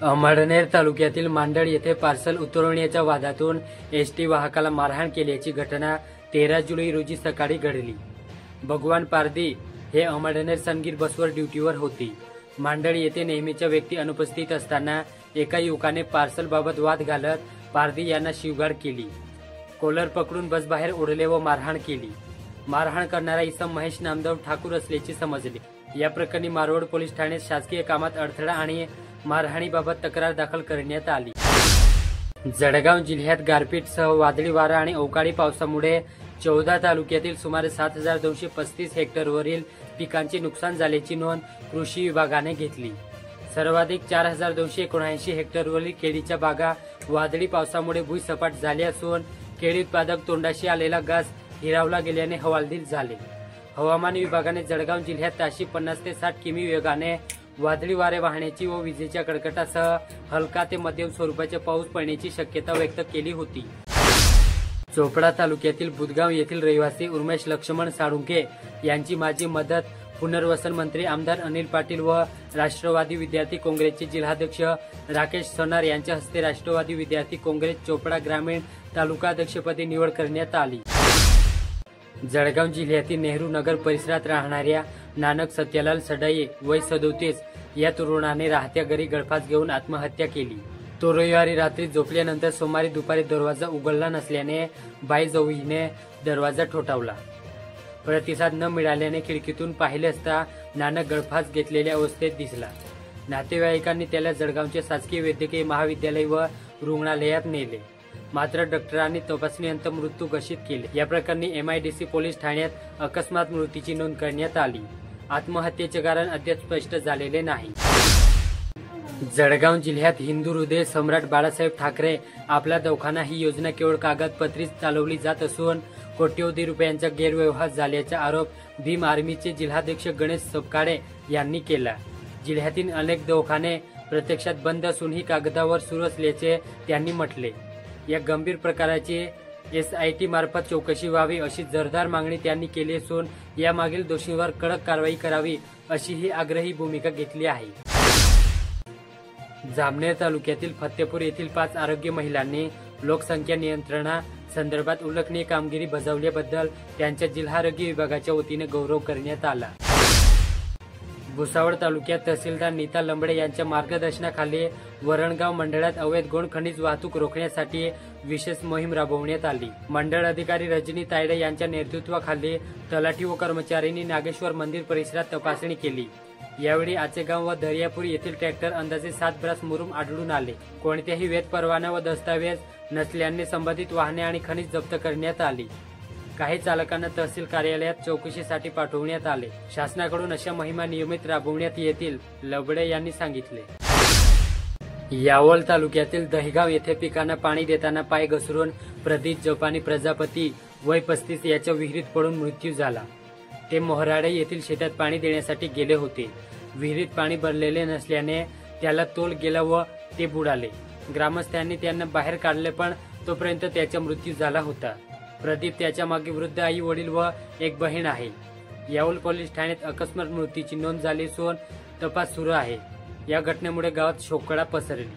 अमळनेर तालुक्यातील मांडळ येथे पार्सल उतरवण्याच्या वादातून एसटी वाहकाला मारहाण केल्याची घटना 13 जुलै रोजी सकाळी घडली। भगवान पारधी हे अमळनेर सनगीर बसवर ड्युटीवर होते। मांडळ येथे नेहमीच्या व्यक्ती अनुपस्थित असताना एका युवकाने पार्सल बाबत वाद घालत पारधी यांना शिवगाळ केली। कॉलर पकडून बस बाहेर ओढले व मारहाण केली। मारहाण करणारा इसम महेश नामदेव ठाकूर असल्याचे समजले। या प्रकरणी मारवड पोलीस ठाण्यात शासकीय कामात अडथळा आणि मारहाणीबाबत तक्रार दाखल करण्यात आली। जळगाव जिल्ह्यात गारपीटसह वादळी वारा आणि अवकाळी पावसामुळे 14 तालुक्यातील सुमारे 7235 हेक्टरवरील पिकांचे नुकसान झाल्याची नोंद कृषी विभागाने घेतली। सर्वाधिक 4279 हेक्टरवरील केळीच्या बागा वादळी पावसामुळे भुईसपाट झाल्या असून केळी उत्पादक तोंडाशी आलेला घास हिरावला गेल्याने हवालदिल झाले। हवामान विभागाने जळगाव जिल्ह्यात ताशी 50 ते 60 किमी वेगाने वादळी वारे वाहण्याची व विजेच्या कडकडाटासह हलका ते मध्यम स्वरूपाचा पाऊस पडण्याची शक्यता व्यक्त केली होती। चोपडा तालुक्यातील बुधगाव येथील रहिवासी उमेश लक्ष्मण साळुंखे यांची माजी मदत पुनर्वसन मंत्री आमदार अनिल पाटील व राष्ट्रवादी विद्यार्थी काँग्रेसचे जिल्हाध्यक्ष राकेश सोनार यांच्या हस्ते राष्ट्रवादी विद्यार्थी काँग्रेस चोपडा ग्रामीण तालुकाध्यक्षपदी निवड करण्यात आली। जळगाव जिल्ह्यातील नेहरू नगर परिसरात राहणाऱ्या नानक सत्यलाल सडाई वय 37 या तरुणाने राहत्या घरी गळफास घेऊन आत्महत्या केली। तो रविवारी रात्री झोपल्यानंतर सोमवारी दुपारी दरवाजा उघडला नसल्याने बाईजवळीने दरवाजा ठोठावला। प्रतिसाद न मिळाल्याने खिडकीतून पाहिले असता नानक गळफास घेतलेल्या अवस्थेत दिसला। नातेवाईकांनी त्याला जळगावचे शासकीय वैद्यकीय महाविद्यालय व रुग्णालयात नेले, मात्र डॉक्टरांनी तपासणीनंतर मृत्यू घोषित केले। या प्रकरणी MIDC पोलीस ठाण्यात अकस्मात मृत्यूची नोंद करण्यात आली। आत्महत्येचे कारण अद्याप स्पष्ट झालेले नाही। जळगाव जिल्ह्यात हिंदू हृदय सम्राट बाळासाहेब ठाकरे आपला दवाखाना ही योजना केवळ कागदपत्रीच चालवली जात असून कोट्यवधी रुपयांचा गैरव्यवहार झाल्याचा आरोप भीम आर्मीचे जिल्हाध्यक्ष गणेश सपकाळे यांनी केला। जिल्ह्यातील अनेक दवाखाने प्रत्यक्षात बंद असूनही कागदावर सुरू असल्याचे त्यांनी म्हटले। या गंभीर प्रकाराची SIT मार्फत चौकशी व्हावी अशी जोरदार मागणी त्यांनी केली असून यामागील दोषींवर कडक कारवाई करावी अशी ही आग्रही भूमिका घेतली आहे। जामनेर तालुक्यातील फत्तेपूर येथील 5 आरोग्य महिलांनी लोकसंख्या नियंत्रणा संदर्भात उल्लेखनीय कामगिरी बजावल्याबद्दल त्यांच्या जिल्हा आरोग्य विभागाच्या वतीने गौरव करण्यात आला। भुसावळ तालुक्यात तहसीलदार नीता लंबडे यांच्या मार्गदर्शनाखाली वरणगाव मंडळात अवैध गौण खनिज वाहतूक रोखण्यासाठी विशेष मोहीम राबवण्यात आली। मंडळ अधिकारी रजनी तायडे यांच्या नेतृत्वाखाली तलाठी व कर्मचाऱ्यांनी नागेश्वर मंदिर परिसरात तपासणी केली। यावेळी आचेगाव व दर्यापूर येथील ट्रॅक्टर अंदाजे 7 ब्रास मुरुम आढळून आले। कोणत्याही वैध परवाना व दस्तावेज नसल्याने संबंधित वाहने आणि खनिज जप्त करण्यात आली। काही चालकांना तहसील कार्यालयात चौकशीसाठी पाठवण्यात आले। शासनाकडून अशा मोहिमा नियमित राबवण्यात येतील, लबडे यांनी सांगितले। यावल तालुक्यातील दहिगाव येथे पिकांना पाणी देताना पाय घसरून प्रदीप जपानी प्रजापती वय 35 याच्या विहिरीत पडून मृत्यू झाला। ते मोहराडे येथील शेतात पाणी देण्यासाठी गेले होते। विहिरीत पाणी भरलेले नसल्याने त्याला तोल गेला व ते बुडाले। ग्रामस्थांनी त्यांना बाहेर काढले पण तोपर्यंत त्याचा मृत्यू झाला होता। प्रदीप त्याच्या मागे वृद्ध आई वडील व एक बहीण आहे। यावल पोलीस ठाण्यात अकस्मात मृत्यूची नोंद झाली असून तपास सुरू आहे। या घटनेमुळे गावात शोककळा पसरली।